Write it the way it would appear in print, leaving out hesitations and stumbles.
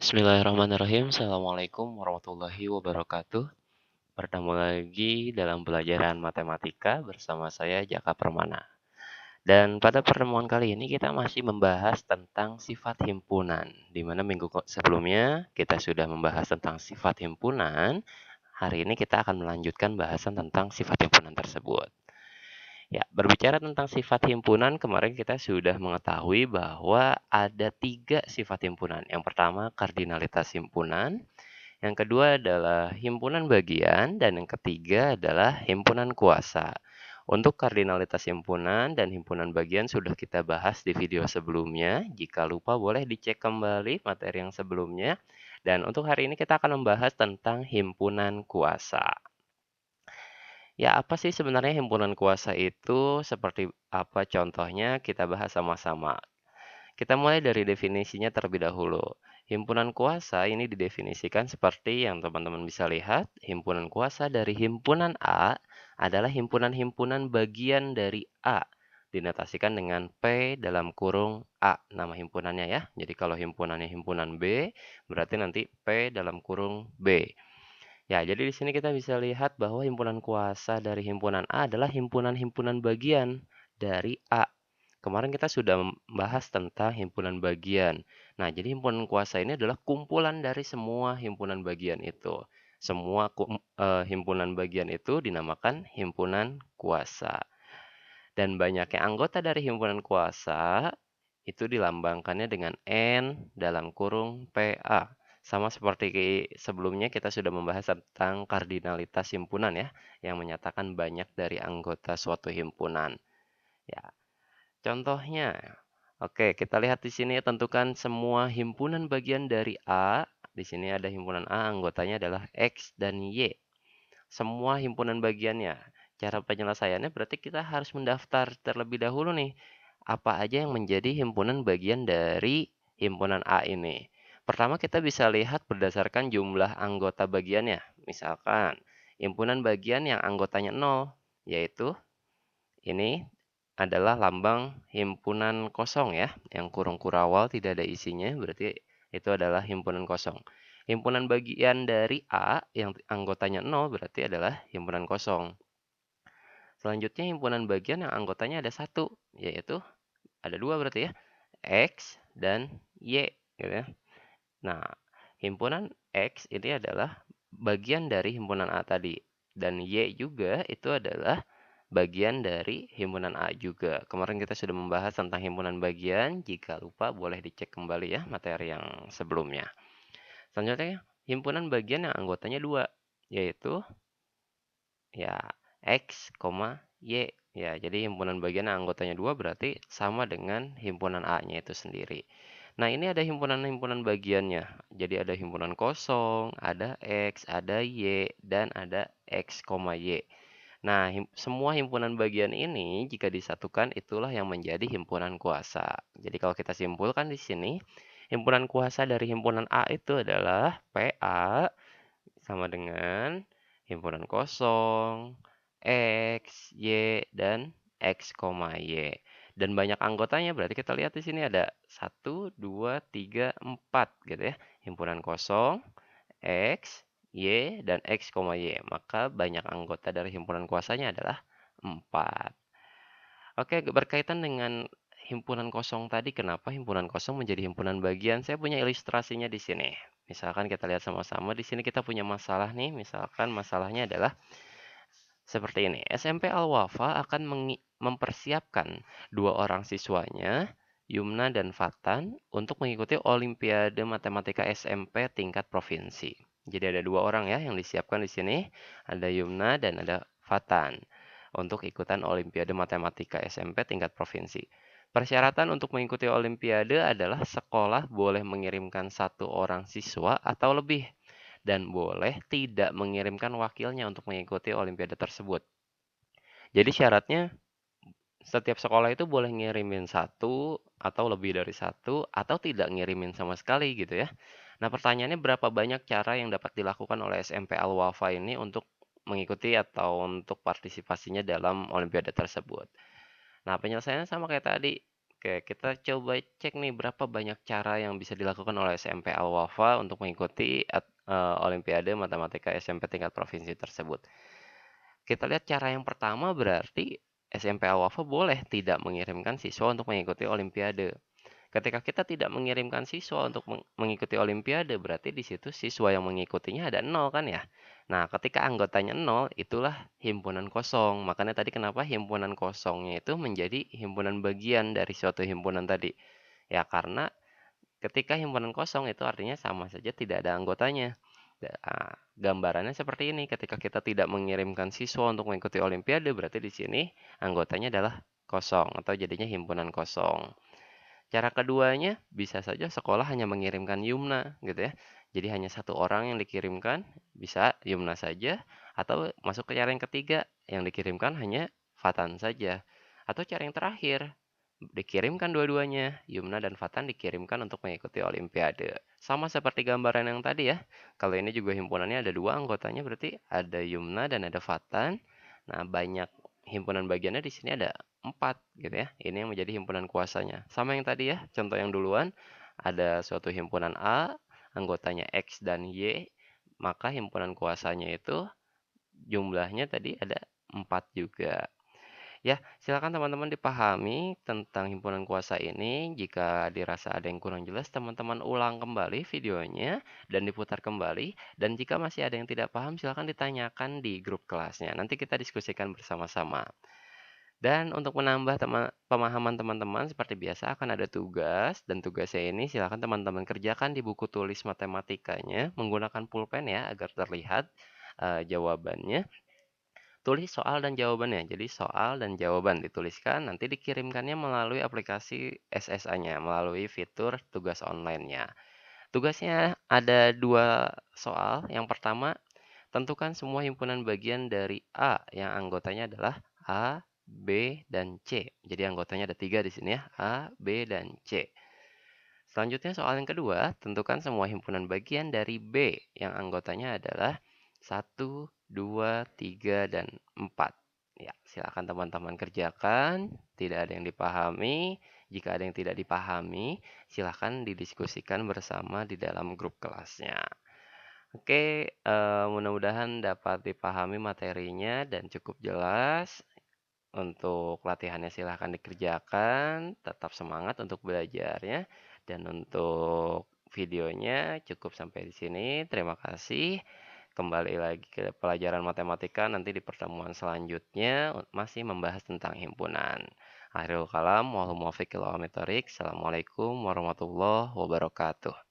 Bismillahirrahmanirrahim. Assalamualaikum warahmatullahi wabarakatuh. Bertemu lagi dalam pelajaran matematika bersama saya Jaka Permana. Dan pada pertemuan kali ini kita masih membahas tentang sifat himpunan. Di mana minggu sebelumnya kita sudah membahas tentang sifat himpunan. Hari ini kita akan melanjutkan bahasan tentang sifat himpunan tersebut. Ya, berbicara tentang sifat himpunan, kemarin kita sudah mengetahui bahwa ada 3 sifat himpunan. Yang pertama, kardinalitas himpunan. Yang kedua adalah himpunan bagian. Dan yang ketiga adalah himpunan kuasa. Untuk kardinalitas himpunan dan himpunan bagian sudah kita bahas di video sebelumnya. Jika lupa boleh dicek kembali materi yang sebelumnya. Dan untuk hari ini kita akan membahas tentang himpunan kuasa. Ya, apa sih sebenarnya himpunan kuasa itu? Seperti apa contohnya? Kita bahas sama-sama. Kita mulai dari definisinya terlebih dahulu. Himpunan kuasa ini didefinisikan seperti yang teman-teman bisa lihat. Himpunan kuasa dari himpunan A adalah himpunan-himpunan bagian dari A. Dinotasikan dengan P dalam kurung A, nama himpunannya ya. Jadi kalau himpunannya himpunan B, berarti nanti P dalam kurung B. Ya, jadi di sini kita bisa lihat bahwa himpunan kuasa dari himpunan A adalah himpunan-himpunan bagian dari A. Kemarin kita sudah membahas tentang himpunan bagian. Nah, jadi himpunan kuasa ini adalah kumpulan dari semua himpunan bagian itu. Semua himpunan bagian itu dinamakan himpunan kuasa. Dan banyaknya anggota dari himpunan kuasa itu dilambangkannya dengan N dalam kurung PA. Sama seperti sebelumnya kita sudah membahas tentang kardinalitas himpunan ya, yang menyatakan banyak dari anggota suatu himpunan. Ya, contohnya, oke kita lihat di sini tentukan semua himpunan bagian dari A. Di sini ada himpunan A, anggotanya adalah X dan Y. Semua himpunan bagiannya. Cara penyelesaiannya berarti kita harus mendaftar terlebih dahulu nih. Apa aja yang menjadi himpunan bagian dari himpunan A ini. Pertama kita bisa lihat berdasarkan jumlah anggota bagiannya. Misalkan himpunan bagian yang anggotanya 0, yaitu ini adalah lambang himpunan kosong ya. Yang kurung kurawal tidak ada isinya, berarti itu adalah himpunan kosong. Himpunan bagian dari A yang anggotanya 0 berarti adalah himpunan kosong. Selanjutnya himpunan bagian yang anggotanya ada 1, yaitu ada 2 berarti ya, X dan Y. Gitu ya. Nah, himpunan X ini adalah bagian dari himpunan A tadi. Dan Y juga itu adalah bagian dari himpunan A juga. Kemarin kita sudah membahas tentang himpunan bagian. Jika lupa boleh dicek kembali ya materi yang sebelumnya. Selanjutnya himpunan bagian yang anggotanya 2, yaitu ya X, Y. Ya, jadi himpunan bagian yang anggotanya 2 berarti sama dengan himpunan A-nya itu sendiri. Nah, ini ada himpunan-himpunan bagiannya. Jadi ada himpunan kosong, ada X, ada Y, dan ada X, Y. Nah, semua himpunan bagian ini jika disatukan itulah yang menjadi himpunan kuasa. Jadi kalau kita simpulkan di sini, himpunan kuasa dari himpunan A itu adalah PA sama dengan himpunan kosong, X, Y, dan X, Y. Dan banyak anggotanya, berarti kita lihat di sini ada 1, 2, 3, 4 gitu ya. Himpunan kosong, X, Y, dan X, Y. Maka banyak anggota dari himpunan kuasanya adalah 4. Oke, berkaitan dengan himpunan kosong tadi, kenapa himpunan kosong menjadi himpunan bagian? Saya punya ilustrasinya di sini. Misalkan kita lihat sama-sama, di sini kita punya masalah nih. Misalkan masalahnya adalah seperti ini. SMP Al-Wafa akan mempersiapkan 2 orang siswanya, Yumna dan Fatan, untuk mengikuti Olimpiade Matematika SMP tingkat provinsi. Jadi ada 2 orang ya yang disiapkan di sini. Ada Yumna dan ada Fatan untuk ikutan Olimpiade Matematika SMP tingkat provinsi. Persyaratan untuk mengikuti Olimpiade adalah sekolah boleh mengirimkan 1 orang siswa atau lebih dan boleh tidak mengirimkan wakilnya untuk mengikuti Olimpiade tersebut. Jadi syaratnya setiap sekolah itu boleh ngirimin 1 atau lebih dari 1 atau tidak ngirimin sama sekali gitu ya. Nah pertanyaannya berapa banyak cara yang dapat dilakukan oleh SMP Al-Wafa ini untuk mengikuti atau untuk partisipasinya dalam Olimpiade tersebut. Nah penyelesaiannya sama kayak tadi. Oke, kita coba cek nih berapa banyak cara yang bisa dilakukan oleh SMP Al-Wafa untuk mengikuti Olimpiade Matematika SMP tingkat provinsi tersebut. Kita lihat cara yang pertama berarti SMP Al-Wafa boleh tidak mengirimkan siswa untuk mengikuti Olimpiade. Ketika kita tidak mengirimkan siswa untuk mengikuti Olimpiade, berarti di situ siswa yang mengikutinya ada nol kan ya? Nah, ketika anggotanya nol, itulah himpunan kosong. Makanya tadi kenapa himpunan kosongnya itu menjadi himpunan bagian dari suatu himpunan tadi. Ya, karena ketika himpunan kosong itu artinya sama saja tidak ada anggotanya. Gambarannya seperti ini, ketika kita tidak mengirimkan siswa untuk mengikuti Olimpiade, berarti di sini anggotanya adalah kosong atau jadinya himpunan kosong. Cara keduanya, bisa saja sekolah hanya mengirimkan Yumna gitu ya. Jadi hanya satu orang yang dikirimkan, bisa Yumna saja. Atau masuk ke cara yang ketiga, yang dikirimkan hanya Fatan saja. Atau cara yang terakhir, dikirimkan dua-duanya. Yumna dan Fatan dikirimkan untuk mengikuti Olimpiade. Sama seperti gambaran yang tadi ya. Kalau ini juga himpunannya ada dua anggotanya, berarti ada Yumna dan ada Fatan. Nah, banyak himpunan bagiannya di sini ada 4 gitu ya. Ini yang menjadi himpunan kuasanya. Sama yang tadi ya, contoh yang duluan, ada suatu himpunan A, anggotanya X dan Y, maka himpunan kuasanya itu jumlahnya tadi ada 4 juga. Ya, silakan teman-teman dipahami tentang himpunan kuasa ini. Jika dirasa ada yang kurang jelas, teman-teman ulang kembali videonya dan diputar kembali. Dan jika masih ada yang tidak paham, silakan ditanyakan di grup kelasnya. Nanti kita diskusikan bersama-sama. Dan untuk menambah pemahaman teman-teman, seperti biasa akan ada tugas, dan tugasnya ini silakan teman-teman kerjakan di buku tulis matematikanya menggunakan pulpen ya, agar terlihat jawabannya. Tulis soal dan jawabannya. Jadi soal dan jawaban dituliskan, nanti dikirimkannya melalui aplikasi SSA-nya, melalui fitur tugas online-nya. Tugasnya ada dua soal. Yang pertama, tentukan semua himpunan bagian dari A yang anggotanya adalah A, B, dan C. Jadi anggotanya ada 3 di sini ya, A, B, dan C. Selanjutnya soal yang kedua, tentukan semua himpunan bagian dari B yang anggotanya adalah 1, 2, 3, dan 4. Ya, silakan teman-teman kerjakan. Tidak ada yang dipahami. Jika ada yang tidak dipahami, silakan didiskusikan bersama di dalam grup kelasnya. Oke, mudah-mudahan dapat dipahami materinya dan cukup jelas. Untuk latihannya silahkan dikerjakan, tetap semangat untuk belajarnya, dan untuk videonya cukup sampai di sini. Terima kasih. Kembali lagi ke pelajaran matematika nanti di pertemuan selanjutnya masih membahas tentang himpunan. Akhirul kalam, wal muwaffiq ila aqwamit thoriq. Assalamualaikum warahmatullahi wabarakatuh.